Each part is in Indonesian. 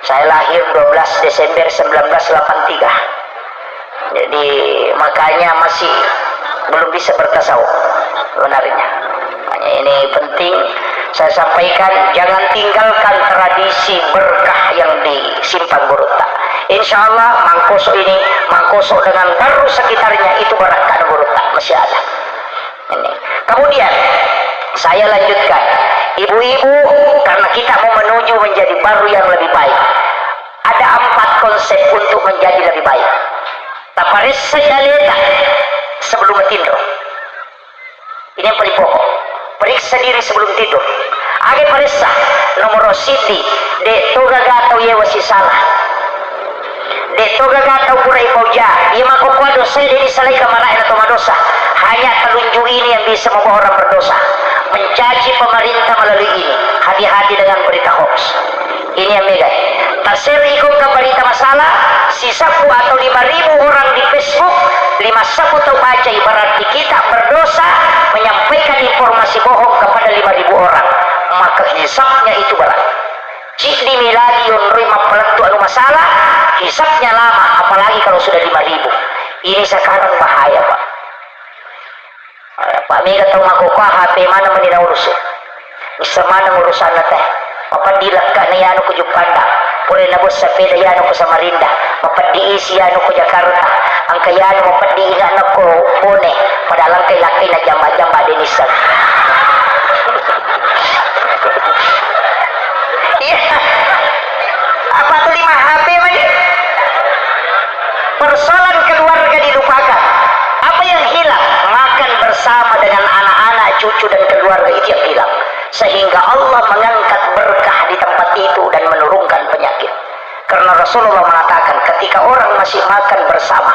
Saya lahir 12 Desember 1983. Jadi makanya masih belum bisa bertasawuf sebenarnya. Makanya ini penting saya sampaikan, jangan tinggalkan tradisi berkah yang disimpan Buruta. Insya Allah Mangkoso ini, Mangkoso dengan baru sekitarnya itu berkah Buruta masih ada. Ini. Kemudian saya lanjutkan, ibu-ibu, karena kita mau menuju menjadi baru yang lebih baik. Ada 4 konsep untuk menjadi lebih baik. Taparissa jaleta sebelum tidur. Ini yang paling pokok. Periksa diri sebelum tidur. Age parissa nomor siti de toga gatau ye wasi salah. De toga gatau purai pauja. Ia makokwa dosa de disalai kamarain atau madosa. Hanya telunjuk ini yang bisa membawa orang berdosa. Mencaci pemerintah melalui ini. Hati-hati dengan berita hoax. Ini yang mega. Tasir ikut ke berita masalah. Si 10 atau 5.000 orang di Facebook, 5 sapu atau baca berarti kita berdosa menyampaikan informasi bohong kepada 5.000 orang. Maka hisapnya itu berat. Cik dimiladi yon rima pelentu anu masalah, hisapnya lama, apalagi kalau sudah 5.000. Ini sekarang bahaya, Pak. Pak Mega tahu makuka HP mana menina urusan. Bisa mana urusan teh. Papan dilakka na yano ko Jupanda. Pulay nabos sa peda yano ko sa Marinda. Mapadiisi yano ko Jakarta. Ang kayano mapadiinga na ko Bone. Padalang kay laki na jamba-jamba dinisan. Iya. Apa tuh 5 HP mani? Persoalan keluarga dilupakan. Apa yang hilang? Makan bersama dengan anak-anak, cucu dan keluarga itu yang hilang. Sehingga Allah mengangkat berkah di tempat itu dan menurunkan penyakit. Karena Rasulullah mengatakan ketika orang masih makan bersama,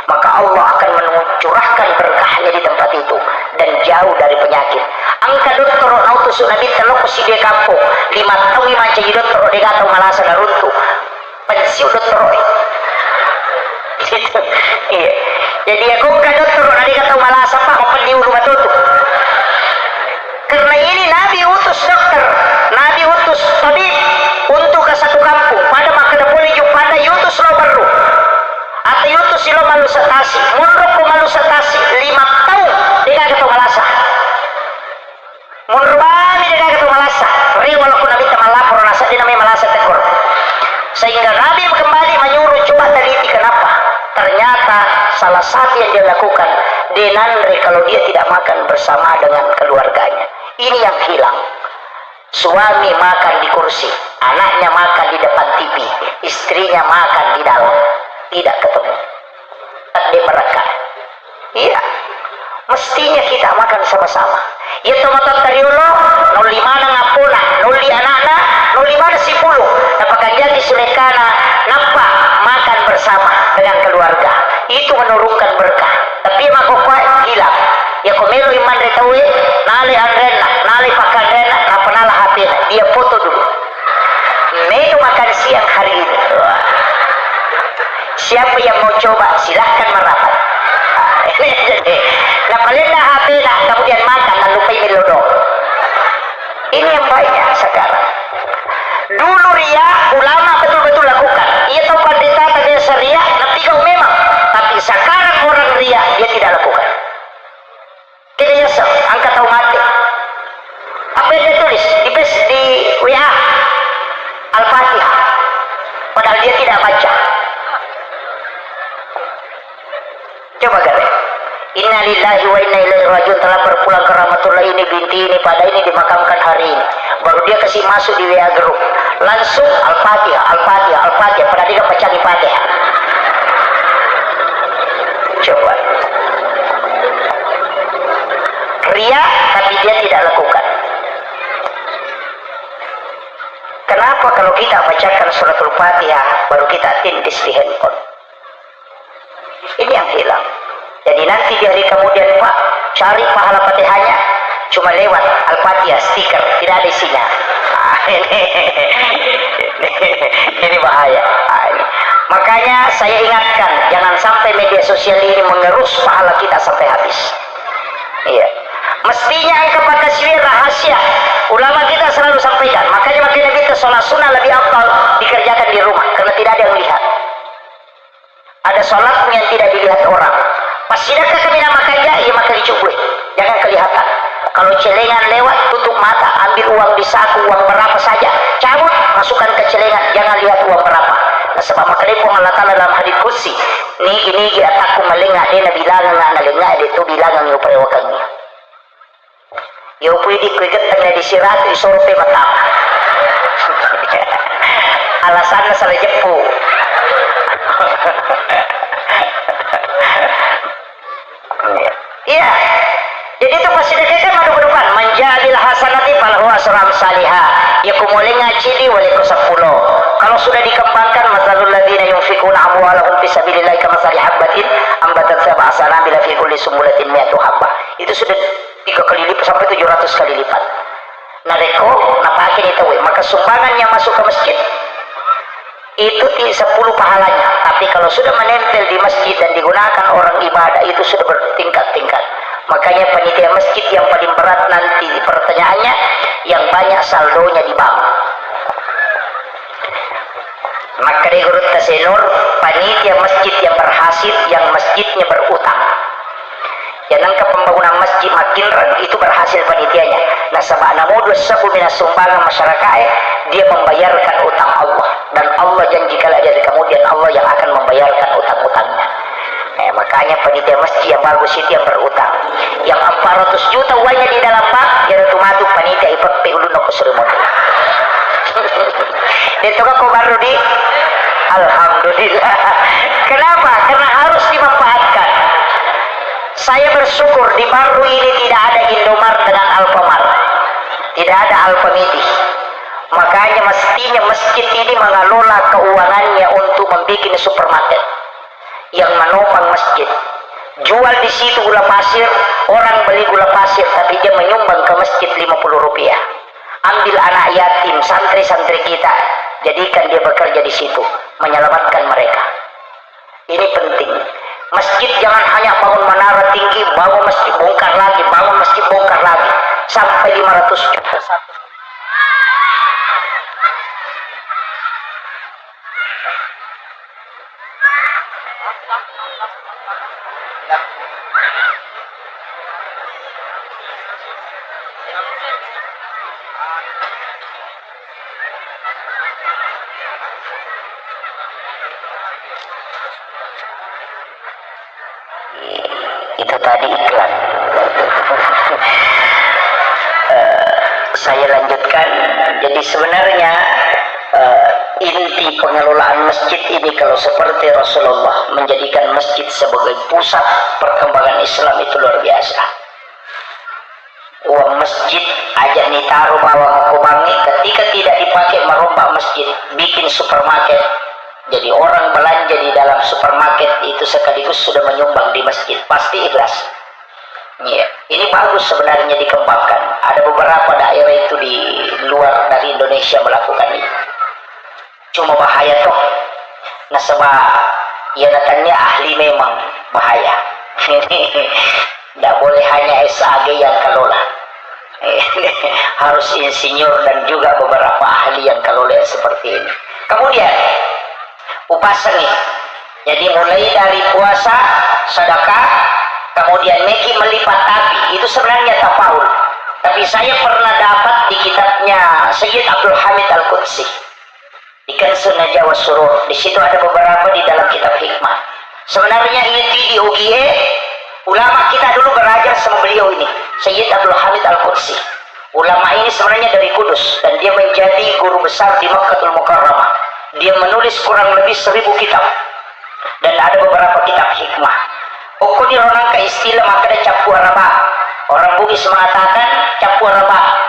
maka Allah akan mencurahkan berkahnya di tempat itu dan jauh dari penyakit. Angka dokter nautus nabi telok si dia kampung 5 tahun macam dokter de gatau malasa naruntu pensiun dokter. Iya. Jadi aku ka dokter de gatau malasa pak pendiu rumah tutup. Karena ini Nabi utus dokter, Nabi utus tabib untuk ke satu kampung. Pada maka boleh pada yutus lo baru atau yutus lo malu setasi, mundur ko malu setasi 5 tahun dia ketemu malasa. Mundur bani dia ketemu malasa. Walaupun Nabi teman lapor nasa dia namanya malasa tekor. Sehingga Nabi kembali menyuruh coba teliti kenapa. Ternyata salah satu yang dia lakukan denandre kalau dia tidak makan bersama dengan keluarganya. Ini yang hilang. Suami makan di kursi, anaknya makan di depan TV, istrinya makan di dalam, tidak ketemu. Di mereka. Iya. Mestinya kita makan sama-sama. Ya tomatot tariulo, 05 ngapuna, 05 anakna, 05 10. Apakah jadi sulekana nampak makan bersama dengan keluarga. Itu menurunkan berkah. Tapi makokwa hilang. Ya komelo iman retawe, nale andrena, nale pakandrena, kapanala hapina. Dia foto dulu. Menu makan siang hari ini. Siapa yang mau coba silahkan merapat. Nah paling dah hapina, kemudian makan dan lupa melodo. Ini yang banyak sekarang. Dulu ria ulama betul-betul lakukan. Ia tahu pendeta tadi seria, tapi kau memang. Tapi sekarang orang ria dia tidak lakukan. Kita nyesel, angkat tahu mati. Apa yang dia tulis di WA Al-Fatihah, padahal dia tidak baca. Coba gale. Inna lillahi wa inna ilaihi rajiun, telah berpulang ke rahmatullah. Ini binti ini pada ini dimakamkan hari ini. Baru dia kasih masuk di WA grup. Langsung Al-Fatihah, Al-Fatihah, Al-Fatihah. Padahal dia baca di Fatihah. Coba. Ria tapi dia tidak lakukan. Kenapa kalau kita bacakan suratul Fatihah baru kita tindis di handphone? Ini yang hilang. Jadi nanti di hari kemudian Pak cari pahala Fatihahnya cuma lewat Al-Fatihah stiker, tidak ada isinya. Ini bahaya. Makanya saya ingatkan jangan sampai media sosial ini mengerus pahala kita sampai habis. Iya. Mestinya angka pakasir rahasia. Ulama kita selalu sampaikan. Makanya kita sholat sunnah lebih afdal dikerjakan ada sholat yang tidak dilihat orang. Pas sidakah kami namakan ya maka dicubui, jangan kelihatan. Kalau celengan lewat, tutup mata, ambil uang di saku, uang berapa saja, cabut, masukkan ke celengan, jangan lihat uang berapa. Nah, sebab makalipong Allah Ta'ala dalam hadis kursi, nigi ataku malengak, dia nabilangan nga nalengak, dia itu bilangan yung parewakangnya. Yung pwede ko igatang na disirat, isorte mata. Alasan na sa rejep po. Iya. Jadi itu pasti dekat madu depan menjadi hasanati falahu asram salihah ya kumulinga cili wali kusappulo. Kalau sudah dikembangkan masalul ladina yunfikuna amwalahum fi sabilillah kamathali habbatin ambatat sab'a sanabila fi kulli sumbulatin mi'atu habbah. Itu sudah 3 kali lipat sampai 700 kali lipat. Nah reko napakin itu maka sumbangan yang masuk ke masjid itu 10 pahalanya, tapi kalau sudah menempel di masjid dan digunakan orang ibadah itu sudah bertingkat-tingkat. Makanya panitia masjid yang paling berat nanti pertanyaannya yang banyak saldonya di bank. Maka di Gurut Tasenur panitia masjid yang berhasil yang masjidnya berutang. Jangan ke pembangunan masjid makin itu berhasil panitianya. Nah sabana modus sabu minas sumbangan masyarakat dia membayarkan utang Allah dan Allah janji kalau dari kemudian Allah yang akan membayarkan utang-utangnya. Makanya panitia masjid yang bagus itu yang berutang. Yang 400 juta uangnya di dalam bank jadi tumatuk panitia ipat ulun ko serumot. Dito ka ko baru di alhamdulillah. Kenapa? Karena harus dimanfaatkan. Saya bersyukur di Baru ini tidak ada Indomart dengan Alfamart, tidak ada Alfamidi. Makanya mestinya masjid ini mengelola keuangannya untuk membuat supermarket yang menopang masjid. Jual di situ gula pasir, orang beli gula pasir, tapi dia menyumbang ke masjid 50 rupiah. Ambil anak yatim, santri-santri kita, jadikan dia bekerja di situ, menyelamatkan mereka. Ini penting. Masjid jangan hanya bangun menara tinggi, bangun masjid bongkar lagi, bangun masjid bongkar lagi, sampai 500 juta satu. Itu tadi iklan. Saya lanjutkan. Jadi sebenarnya inti pengelolaan masjid ini kalau seperti Rasulullah menjadikan masjid sebagai pusat perkembangan Islam itu luar biasa. Uang masjid ajak nitaruh bawa kubangi ketika tidak dipakai merombak masjid, bikin supermarket. Jadi orang belanja di dalam supermarket itu sekaligus sudah menyumbang di masjid, pasti ikhlas. Ya, ini bagus sebenarnya dikembangkan. Ada beberapa daerah itu di luar dari Indonesia melakukan itu. Cuma bahaya toh. Nah sebab ya datangnya ahli memang bahaya. Tidak boleh hanya SAG yang kelola. Harus insinyur dan juga beberapa ahli yang kelola seperti ini. Kemudian upasani. Jadi mulai dari puasa, sedekah, kemudian meki melipat api, itu sebenarnya tafaul. Tapi saya pernah dapat di kitabnya Sayyid Abdul Hamid Al-Qudsi di Kanzun Najwa Surur. Di situ ada beberapa di dalam kitab hikmah. Sebenarnya inti di UGE ulama kita dulu belajar sama beliau ini, Sayyid Abdul Hamid Al-Qudsi. Ulama ini sebenarnya dari Kudus dan dia menjadi guru besar di Makkahul Mukarramah. Dia menulis kurang lebih 1000 kitab dan ada beberapa kitab hikmah. Ukuni orang ke istilah maka ada capu raba. Orang Bugis mengatakan capu raba.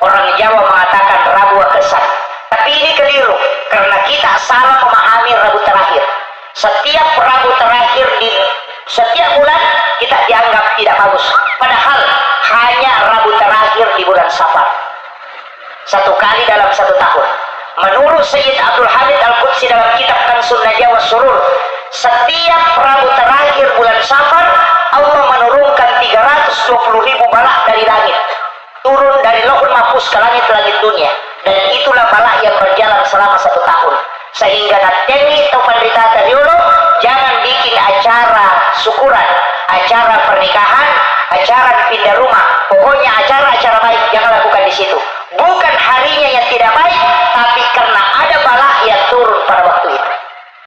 Orang Jawa mengatakan rabu kesan. Tapi ini keliru karena kita salah memahami Rabu terakhir. Setiap Rabu terakhir di setiap bulan kita dianggap tidak bagus. Padahal hanya Rabu terakhir di bulan Safar. 1 kali dalam 1 tahun. Menurut Sayyid Abdul Hamid Al-Qudsi dalam kitab Kanzun Najwa Surur, setiap Rabu terakhir bulan Safar Allah menurunkan 320.000 balak dari langit, turun dari Lauhul Mahfuz ke langit-langit dunia, dan itulah balak yang berjalan selama 1 tahun. Sehingga natengi atau penderita tadiolo jangan syukuran, acara pernikahan, acara pindah rumah, pokoknya acara-acara baik jangan lakukan di situ. Bukan harinya